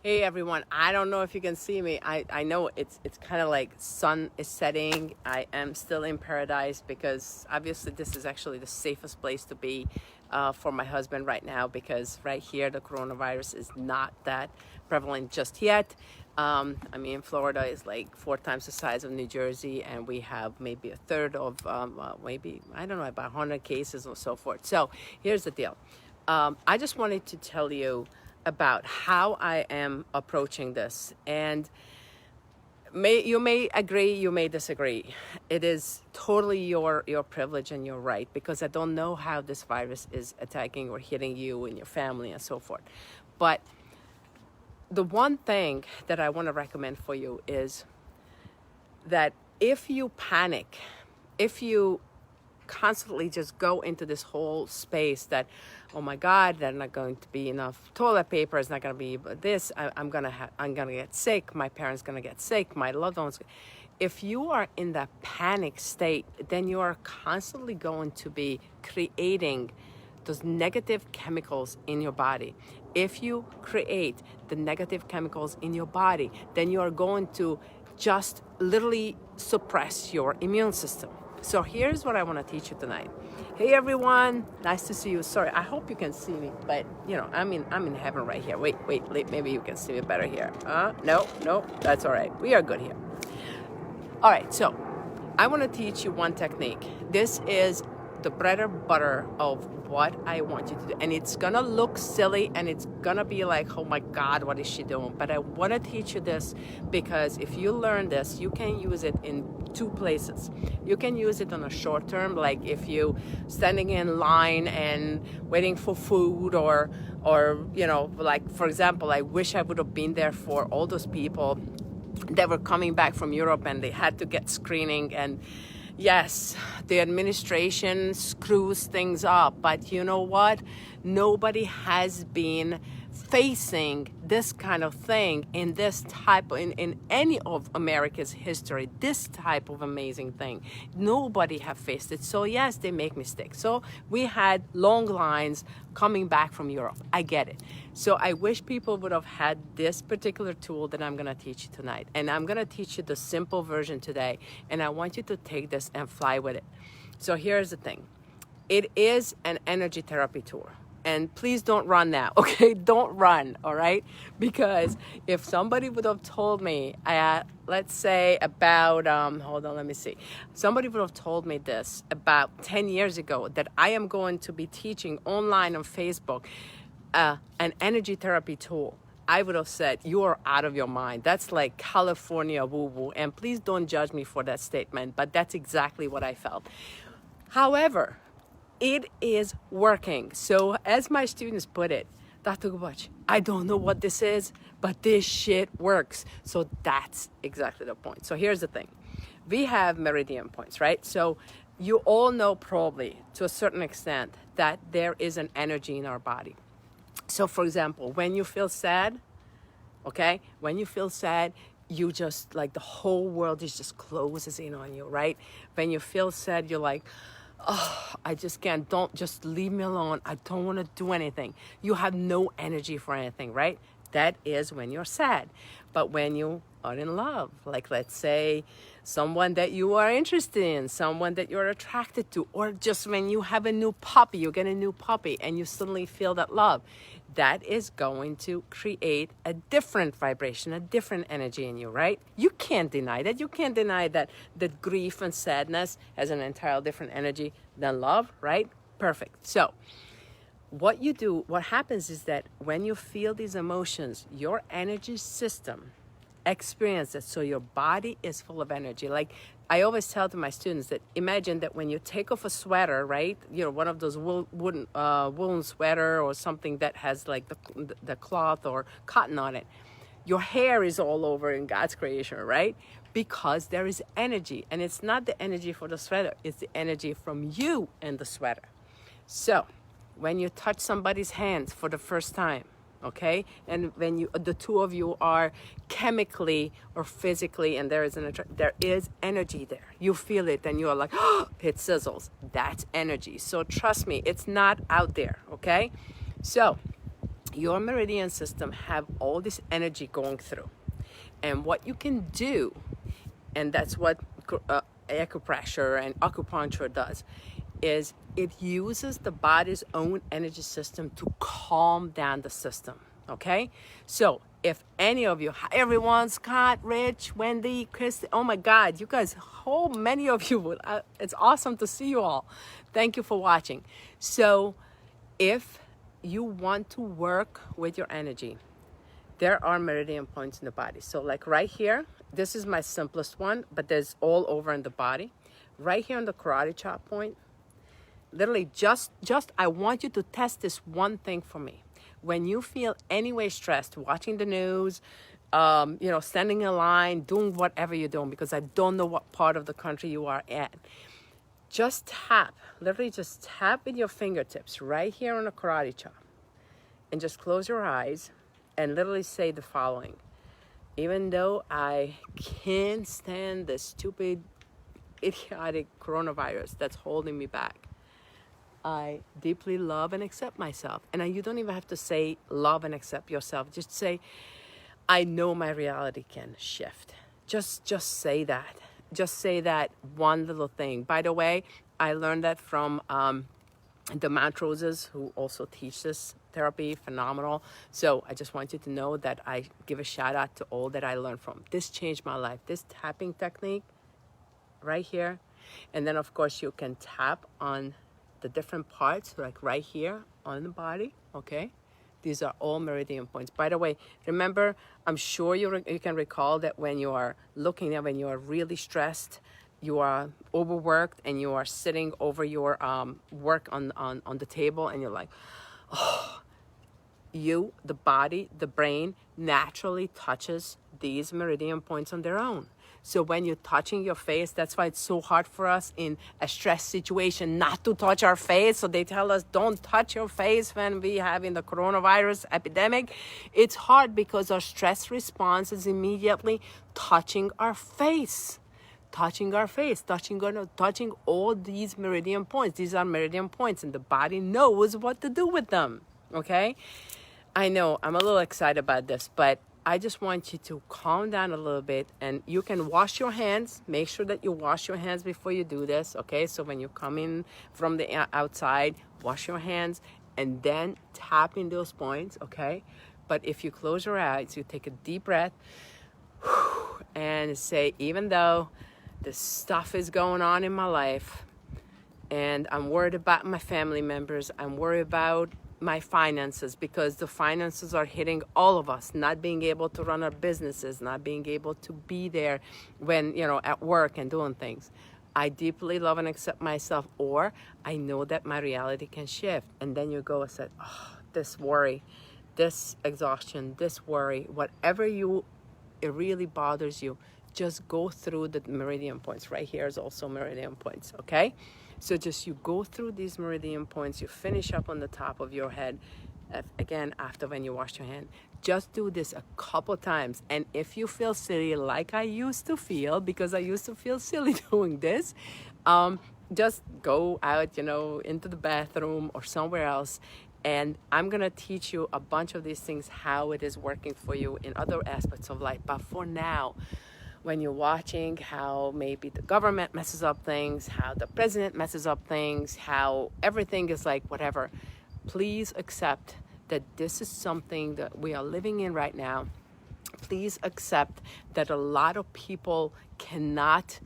Hey everyone, I don't know if you can see me. I know it's kind of like sun is setting. I am still in paradise because obviously this is actually the safest place to be for my husband right now, because right here the coronavirus is not that prevalent just yet. I mean, Florida is like 4 times the size of New Jersey, and we have maybe a third of maybe, I don't know, about 100 cases or so forth. So here's the deal. I just wanted to tell you about how I am approaching this, and you may agree, you may disagree. It is totally your privilege and your right, because I don't know how this virus is attacking or hitting you and your family and so forth. But the one thing that I want to recommend for you is that if you panic, if you constantly just go into this whole space that, oh my God, there's not going to be enough toilet paper, it's not going to be this, I'm gonna get sick, my parents gonna get sick, my loved ones. If you are in that panic state, then you are constantly going to be creating those negative chemicals in your body. If you create the negative chemicals in your body, then you are going to just literally suppress your immune system. So here's what I want to teach you tonight. Hey everyone, nice to see you. Sorry, I hope you can see me, but you know, I'm in heaven right here. Wait, maybe you can see me better here. No, that's all right. We are good here. All right, so I want to teach you one technique. This is the bread and butter of what I want you to do. And it's gonna look silly and it's gonna be like, oh my God, what is she doing? But I want to teach you this because if you learn this, you can use it in 2 places. You can use it on a short term, like if you standing in line and waiting for food, or you know, like for example, I wish I would have been there for all those people that were coming back from Europe and they had to get screening. And yes, the administration screws things up, but you know what? Nobody has been facing this kind of thing in this type, in any of America's history, this type of amazing thing. Nobody have faced it. So yes, they make mistakes. So we had long lines coming back from Europe. I get it. So I wish people would have had this particular tool that I'm going to teach you tonight. And I'm going to teach you the simple version today. And I want you to take this and fly with it. So here's the thing. It is an energy therapy tool. And please don't run now, okay? Don't run, all right? Because if somebody would have told me, let's say about, hold on, let me see. Somebody would have told me this about 10 years ago, that I am going to be teaching online on Facebook an energy therapy tool, I would have said, you are out of your mind. That's like California woo-woo. And please don't judge me for that statement, but that's exactly what I felt. However, it is working. So as my students put it, Dr. Gubach, I don't know what this is, but this shit works. So that's exactly the point. So here's the thing. We have meridian points, right? So you all know probably to a certain extent that there is an energy in our body. So for example, when you feel sad, okay? When you feel sad, you just like the whole world just closes in on you, right? When you feel sad, you're like, oh, I just can't, just leave me alone. I don't want to do anything. You have no energy for anything, right? That is when you're sad. But when you are in love, like let's say someone that you are interested in, someone that you're attracted to, or just when you have a new puppy, you get a new puppy and you suddenly feel that love, that is going to create a different vibration, a different energy in you, right? You can't deny that. You can't deny that grief and sadness has an entirely different energy than love, right? Perfect. So what you do, what happens is that when you feel these emotions, your energy system experiences it. So your body is full of energy. Like I always tell to my students that imagine that when you take off a sweater, right? You know, one of those woolen sweater or something that has like the cloth or cotton on it. Your hair is all over in God's creation, right? Because there is energy, and it's not the energy for the sweater. It's the energy from you and the sweater. So when you touch somebody's hands for the first time, okay, and when the two of you are chemically or physically, and there is energy there, you feel it and you are like, oh, it sizzles. That's energy. So trust me, it's not out there, okay? So your meridian system have all this energy going through. And what you can do, and that's what acupressure and acupuncture does, is it uses the body's own energy system to calm down the system. Okay, so if any of you, hi everyone, Scott, Rich, Wendy, Chris, oh my God, you guys, how many of you would, it's awesome to see you all. Thank you for watching. So if you want to work with your energy, there are meridian points in the body. So like right here, this is my simplest one, but there's all over in the body. Right here on the karate chop point, literally just I want you to test this one thing for me. When you feel any way stressed, watching the news, standing in line, doing whatever you're doing, because I don't know what part of the country you are at, just tap, literally just tap with your fingertips right here on the karate chop, and just close your eyes and literally say the following: even though I can't stand this stupid, idiotic coronavirus that's holding me back, I deeply love and accept myself. And you don't even have to say love and accept yourself. Just say, I know my reality can shift. Just say that. Just say that one little thing. By the way, I learned that from the Montroses, who also teach this therapy. Phenomenal. So I just want you to know that I give a shout out to all that I learned from. This changed my life. This tapping technique right here. And then of course you can tap on the different parts, like right here on the body, okay? These are all meridian points. By the way, remember, I'm sure you can recall that when you are looking at, when you are really stressed, you are overworked, and you are sitting over your work on the table, and you're like, oh, the body, the brain naturally touches these meridian points on their own. So when you're touching your face, that's why it's so hard for us in a stress situation not to touch our face. So they tell us, don't touch your face when we having the coronavirus epidemic. It's hard because our stress response is immediately touching our face. Touching our face, touching all these meridian points. These are meridian points, and the body knows what to do with them, okay? I know I'm a little excited about this, but I just want you to calm down a little bit, and you can wash your hands. Make sure that you wash your hands before you do this, okay? So when you come in from the outside, wash your hands and then tap in those points, okay? But if you close your eyes, you take a deep breath and say, even though this stuff is going on in my life and I'm worried about my family members, I'm worried about my finances, because the finances are hitting all of us, not being able to run our businesses, not being able to be there when, at work and doing things. I deeply love and accept myself, or I know that my reality can shift. And then you go and say, oh, this worry, this exhaustion, this worry, whatever it really bothers you, just go through the meridian points. Right here is also meridian points, okay? So just you go through these meridian points, you finish up on the top of your head, again, after when you wash your hand. Just do this a couple times. And if you feel silly like I used to feel, because I used to feel silly doing this, just go out, into the bathroom or somewhere else. And I'm going to teach you a bunch of these things, how it is working for you in other aspects of life. But for now, when you're watching how maybe the government messes up things, how the president messes up things, how everything is like whatever, please accept that this is something that we are living in right now. Please accept that a lot of people cannot,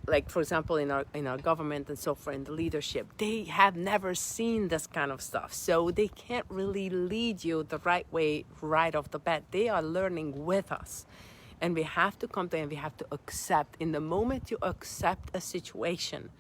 like for example, in our government and so forth, in the leadership, they have never seen this kind of stuff. So they can't really lead you the right way right off the bat. They are learning with us. And we have to come to, and we have to accept. In the moment you accept a situation,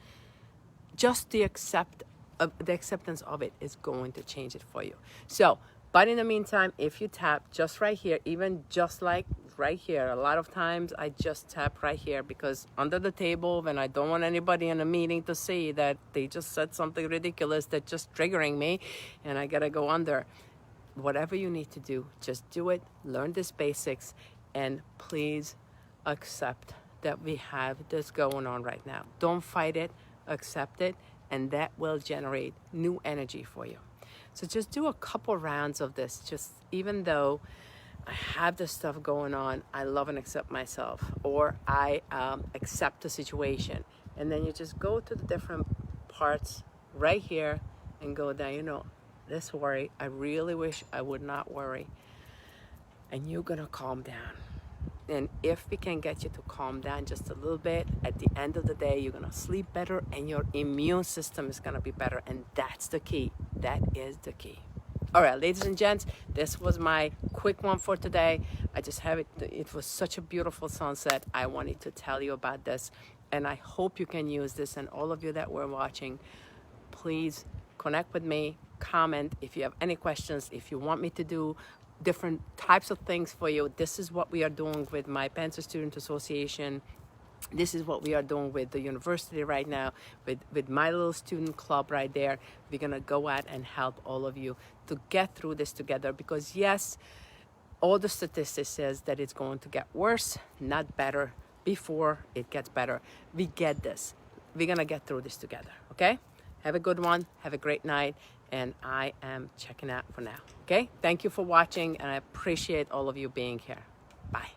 just the acceptance of it is going to change it for you. So, but in the meantime, if you tap just right here, even just like right here, a lot of times I just tap right here, because under the table, when I don't want anybody in a meeting to see that they just said something ridiculous that's just triggering me, and I gotta go under. Whatever you need to do, just do it. Learn these basics. And please accept that we have this going on right now. Don't fight it, accept it, and that will generate new energy for you. So just do a couple rounds of this. Just even though I have this stuff going on, I love and accept myself, or I accept the situation. And then you just go to the different parts right here and go down, you know, this worry, I really wish I would not worry. And you're gonna calm down. And if we can get you to calm down just a little bit, at the end of the day, you're gonna sleep better and your immune system is gonna be better. And that's the key. That is the key. All right, ladies and gents, this was my quick one for today. I just have it. It was such a beautiful sunset. I wanted to tell you about this. And I hope you can use this. And all of you that were watching, please connect with me, comment if you have any questions, if you want me to do different types of things for you. This is what we are doing with my Panther Student Association. This is what we are doing with the university right now, with my little student club right there. We're gonna go out and help all of you to get through this together, because yes, all the statistics says that it's going to get worse, not better, before it gets better. We get this. We're gonna get through this together, okay? Have a good one, have a great night, and I am checking out for now, okay? Thank you for watching, and I appreciate all of you being here. Bye.